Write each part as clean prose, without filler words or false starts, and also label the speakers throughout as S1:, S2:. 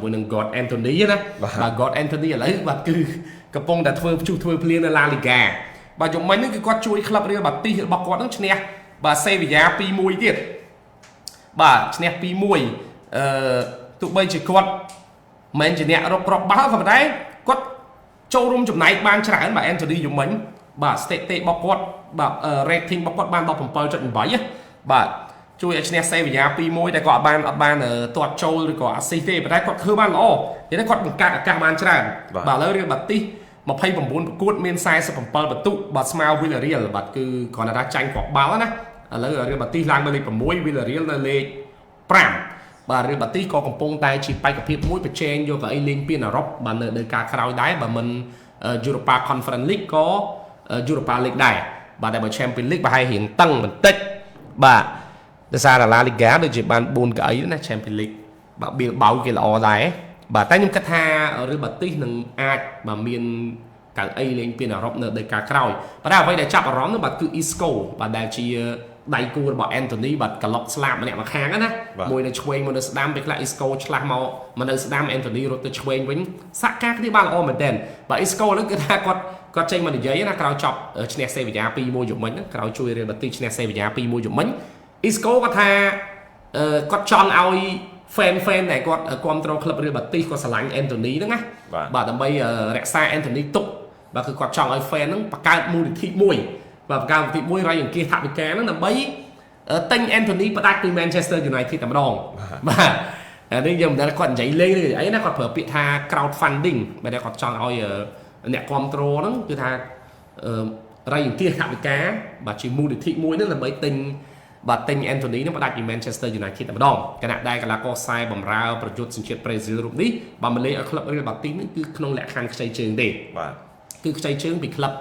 S1: មួយនឹង God Anthony ណាបាទ God Anthony ឥឡូវបាទគឺកំពុងតែធ្វើភ្លៀងនៅ La Liga បាទយប់មិញហ្នឹងគឺគាត់ជួយក្លឹប Real Betis របស់គាត់ហ្នឹងឈ្នះបាទ Sevilla 2-1 ទៀតបាទឈ្នះ 2-1 ទោះបីជាគាត់មិនជាអ្នករកគ្រាប់បាល់ក៏ប៉ុន្តែគាត់ចូលរួមចំណែកបានច្រើនបាទ Anthony យប់មិញបាទស្ថិតិរបស់គាត់បាទ rating របស់គាត់បាន 17.8 បាទជួយឲ្យឈ្នះ Sevilla 2-1 តែគាត់អត់បានទាត់ចូលឬក៏ assist ទេប៉ុន្តែគាត់ធ្វើបានល្អនិយាយថាគាត់បង្កើតឱកាសបានច្រើនបាទឥឡូវ Real Betis 29ប្រកួតមាន47បន្ទុកបាទស្មើ Villarreal បាទគឺគ្រាន់តែចាញ់គ្រាប់បាល់ណាឥឡូវ Real Betis ឡើងមកលេខ6 Villarreal នៅលេខ5បាទ Real Betis ក៏កំពុងតែជាបេក្ខភាពមួយប្រជែងយកកៅអីលេងពានអឺរ៉ុបបាទនៅការក្រោយដែរបើមិន Europa Conference League ក៏ Europa League ដែរបាទតែបើ Champions League ប្រហែលរៀងតឹងបន្តិចបាទដោយសារ La Liga ដូចជាបាន4កៅអីណា Champions League បាទ Bilbao គេល្អដែរបាទតែខ្ញុំគិតថា Real Betis នឹងអាចបាទមានកៅអីលេងពានអឺរ៉ុបនៅដីកាក្រោយប៉ុន្តែអ្វីដែលចាប់អារម្មណ៍នោះបាទគឺ Isco បាទដែលជាដៃគូរបស់ Anthony បាទក្លុកស្លាប់ម្នាក់មកខាងណាមួយនៅឆ្វេងមួយនៅស្ដាំពេលខ្លះ Isco ឆ្លាស់មកនៅស្ដាំ Anthony រត់ទៅឆ្វេងវិញសាក់ការគ្នាបានល្អមែនទែនបាទ Isco ហ្នឹងគឺថាគាត់ចេញមកនិយាយណាក្រោយចប់ឈ្នះ Sevilla 2-1 យប់មិញក្រោយជួយ Real Betis ឈ្នះ Sevilla 2-1 យប់មិញ Isco គាត់ថាគាត់ចង់ឲ្យ fan ដែលគាត់គ្រប់គ្រងក្លឹប Real Betis គាត់ស្រឡាញ់ Anthony ហ្នឹងណាបាទដើម្បីរក្សា Anthony ទុកបាទគឺគាត់ចង់ឲ្យ fan ហ្នឹងបង្កើតមូលនិធិមួយបាទបង្កើតមូលនិធិមួយរយអង្គាសថវិកាហ្នឹងដើម្បីទិញ Anthony ផ្ដាច់ពី Manchester United តែម្ដងបាទអានេះយើងមិនដឹងគាត់និយាយលេងឬអីណាគាត់ប្រើពាក្យថា crowdfunding បាទគាត់ចង់ឲ្យអ្នកគ្រប់គ្រងហ្នឹងគឺថារយអង្គាសថវិកាបាទជាមូលនិធិមួយហ្នឹងដើម្បីទិញបាទទិញ Anthony នឹងផ្ដាច់ពី Manchester United តែម្ដងគណៈដែលកីឡាករខ្សែបម្រើប្រយុទ្ធសញ្ជាតិប្រេស៊ីលរូបនេះបើមកលេងឲ្យក្លឹប Real Betis នេះគឺក្នុងលក្ខខណ្ឌខ្ចីជើងទេបាទគឺខ្ចីជើងពីក្លឹប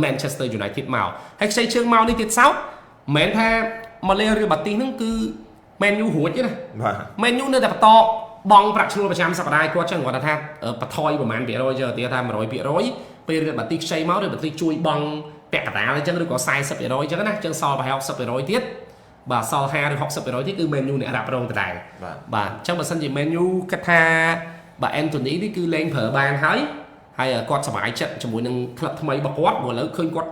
S1: Manchester United មកហើយខ្ចីជើងមកនេះទៀតសោតមិនមែនថាមកលេង Real Betis ហ្នឹងគឺ Man U រួចទេណាបាទ Man U នៅតែបន្តបង់ប្រាក់ឈ្នួលប្រចាំសប្តាហ៍គាត់ចឹងគាត់ថាបន្ថយប្រហែល%ទៅទៀតថា 100% ពេល Real Betis ខ្ចីមក Real Betis ជួយបង់ពាក់កណ្ដាលអញ្ចឹងឬក៏ 40% អញ្ចឹងណាអញ្ចឹងសល់ប្រហែល 60% ទៀតបាទសល់50ឬ 60% ទៀតគឺ Man U អ្នករ៉ាប់រងដដែលបាទអញ្ចឹងបើសិនជា Man U គិតថាបាទ Anthony នេះគឺលេងប្រើបានហើយគាត់សប្បាយចិត្តជាមួយនឹងក្លឹបថ្មីរបស់គាត់ព្រោះឥឡូវឃើញគាត់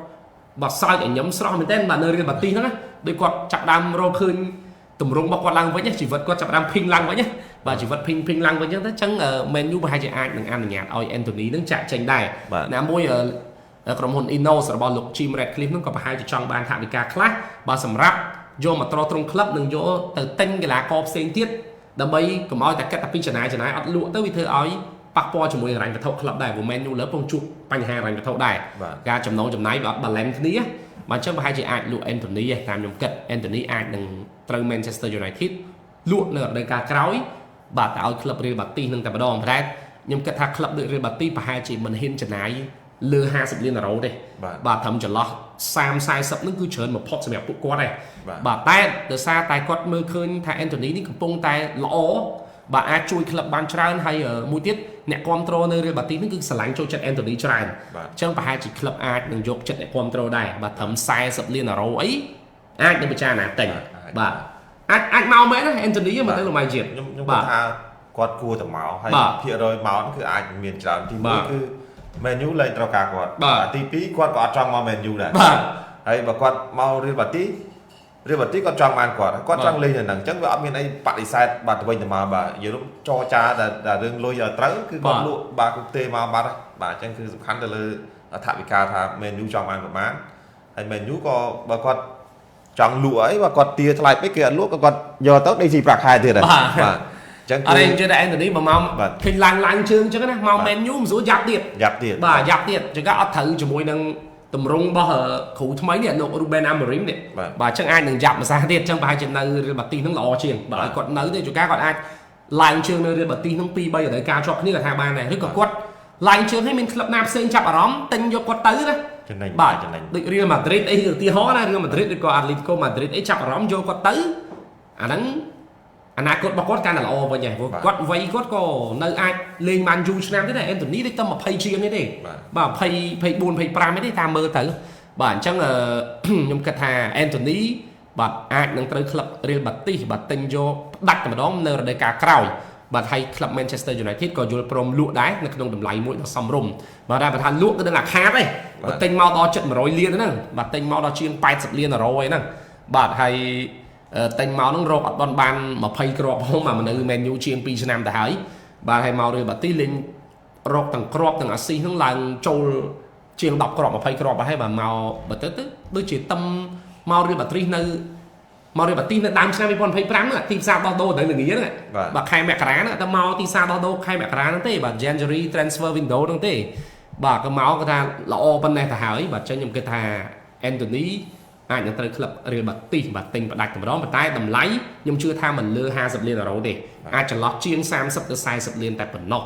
S1: បាទសើចឲ្យញឹមស្រស់មែនទែនបាទនៅ Real Betis ហ្នឹងណាដូចគាត់ចាប់ដើមរកឃើញតម្រង់របស់គាត់ឡើងវិញជីវិតគាត់ចាប់ដើមភីងឡើងវិញបាទជីវិតភីងឡើងវិញអញ្ចឹងទៅអញ្ចឹង Man U ប្រហែលជាអាចនឹងអនុញ្ញាតឲ្យ Anthony នឹងចាក់ចេញដែរណាមួយក្រុមហ៊ុន Ineos របស់លោក Jim Ratcliffe នឹងក៏ប្រហែលជាចង់បានថវិកាខ្លះបាទសម្រាប់យកមកត្រង់ក្លឹបនឹងយកទៅទិញកីឡាករផ្សេងទៀតដើម្បីកុំឲ្យតែគិតតែពីចំណាយអត់លក់ទៅវាធ្វើឲ្យប៉ះពាល់ជាមួយហិរញ្ញវត្ថុក្លឹបដែរព្រោះ Man U លើកំពុងជួបបញ្ហាហិរញ្ញវត្ថុដែរការចំណូលចំណាយវាអត់ balance គ្នាបាទអញ្ចឹងប្រហែលជាអាចលក់ Anthony ឯតាមខ្ញុំគិត Anthony អាចនឹងត្រូវ Manchester United លក់នៅរដូវកាលក្រោយបាទទៅឲ្យក្លឹប Real Betis នឹងតែម្ដងតែខ្ញុំគិតថាក្លឹបដូច Real Betis ប្រហែលជាមិនហ៊ានចំណាយលើ50លាន€ទេបាទត្រឹមចន្លោះ30-40នឹងគឺច្រើនបំផុតសម្រាប់ពួកគាត់ដែរបាទតែដោយសារតែគាត់មើលឃើញថា Anthony នេះកំពុងតែល្អបាទអាចជួយក្លឹបបានច្រើនហើយមួយទៀតអ្នកគ្រប់គ្រងនៅ Real Betis នេះគឺស្រឡាញ់ចូលចិត្ត Anthony ច្រើនអញ្ចឹងប្រហែលជាក្លឹបអាចនឹងយកចិត្តអ្នកគ្រប់គ្រងដែរបាទត្រឹម40លាន€អីអាចនឹងពិចារណាទិញបាទអាចមកមែនណា Anthony មកទៅលោកម៉ៃជាតិ
S2: ខ្ញុំបាទថាគាត់គួរតែមកហើយភាគរយមកគឺអាចមានច្រើនទី1គឺ Man U លេងត្រូវការគាត់ទី2គាត់ក៏អត់ចង់មក Man U ដែរហើយបើគាត់មក Real Betis គាត់ចង់បានគាត់ចង់លេងនៅហ្នឹងអញ្ចឹងវាអត់មានអីបដិសេធបាទទៅវិញទៅមកបាទយល់ចរចាតែរឿងលុយឲ្យត្រូវគឺគាត់លក់បាទគុកទេមកបាត់ហើយបាទអញ្ចឹងគឺសំខាន់ទៅលើថវិកាថា Man U ចង់បានប្រមាណហើយ Man U ក៏បើគាត់ចង់លក់អីបើគាត់ទាថ្លៃពេកគេអត់លក់ក៏គាត់យកទៅដេកស៊ីប្រាក់ខែទៀតហើយបាទ
S1: ចឹងអរេជឿតែ Anthony មកឃើញឡើងជើងចឹងណាមក Man U មិនស្រួលយ៉ាប់ទៀតបាទយ៉ាប់ទៀតចឹងក៏អត់ត្រូវជាមួយនឹងតម្រង់របស់គ្រូថ្មីនេះលោក Ruben Amorim នេះបាទចឹងអាចនឹងយ៉ាប់មួយសាសទៀតចឹងប្រហែលជានៅ Real Betis ហ្នឹងល្អជាងបាទឲ្យគាត់នៅទេជួនកាលគាត់អាចឡើងជើងនៅ Real Betis ហ្នឹង 2-3 រដូវកាលជាប់គ្នាគាត់ថាបានដែរឬក៏គាត់ឡើងជើងឲ្យមានក្លឹបណាផ្សេងចាប់អារម្មណ៍ទិញយកគាត់ទៅណា
S2: ចំណេញ
S1: បាទដូច Real Madrid អីឧទាហរណ៍ណា Real Madrid ឬក៏ Atletico Madrid អីចាប់អារម្មណ៍យកគាត់ទៅអាហ្នឹងអនាគតរបស់គាត់កាន់តែល្អវិញហើយព្រោះគាត់វ័យគាត់ក៏នៅអាចលេងបានយូរឆ្នាំទៀតដែរ Anthony ដូចតែ20ជាងនេះទេបាទ24 25ទេតាមមើលទៅបាទអញ្ចឹងខ្ញុំគិតថា Anthony បាទអាចនឹងត្រូវក្លឹប Real Betis បាទទិញយកផ្ដាច់តែម្ដងនៅរដូវកាលក្រោយ បាទហើយ club Manchester United ក៏យល់ព្រមលក់ដែរនៅក្នុងតម្លៃមួយដ៏សមរម្យបាទតែបើថាលក់ទៅនឹងអាខាតទេបើទិញមកដល់ជិត100លានហ្នឹងបាទទិញមកដល់ជាង80លានអឺរ៉ូអីហ្នឹងបាទហើយទិញមកហ្នឹងរកអត់បាន20គ្រាប់ផងមកនៅ Man U ជាង2ឆ្នាំទៅហើយបាទហើយមករៀលបាទីលេងរកទាំងគ្រាប់ទាំងអាស៊ីហ្នឹងឡើងចូលជាង10គ្រាប់20គ្រាប់ហើយបាទមកបើទៅដូចជាតំមករៀលបាទីនៅមករៀលបាទីនៅដើមឆ្នាំ2025ហ្នឹងទីផ្សារដោះដូរនៅល្ងាហ្នឹងបាទខែមករាហ្នឹងតែមកទីផ្សារដោះដូរខែមករាហ្នឹងទេបាទ January transfer window ហ្នឹងទេបាទក៏មកគាត់ថាល្អប៉ុណ្ណេះទៅហើយបាទចឹងខ្ញុំគិតថា Anthony អាចនឹងត្រូវក្លឹបរៀលបាទីបាទទិញផ្ដាច់តម្រងប៉ុន្តែតម្លៃខ្ញុំជឿថាមិនលើ50លានអឺរ៉ូទេអាចចន្លោះជាង30ទៅ40លានតែប៉ុណ្ណោះ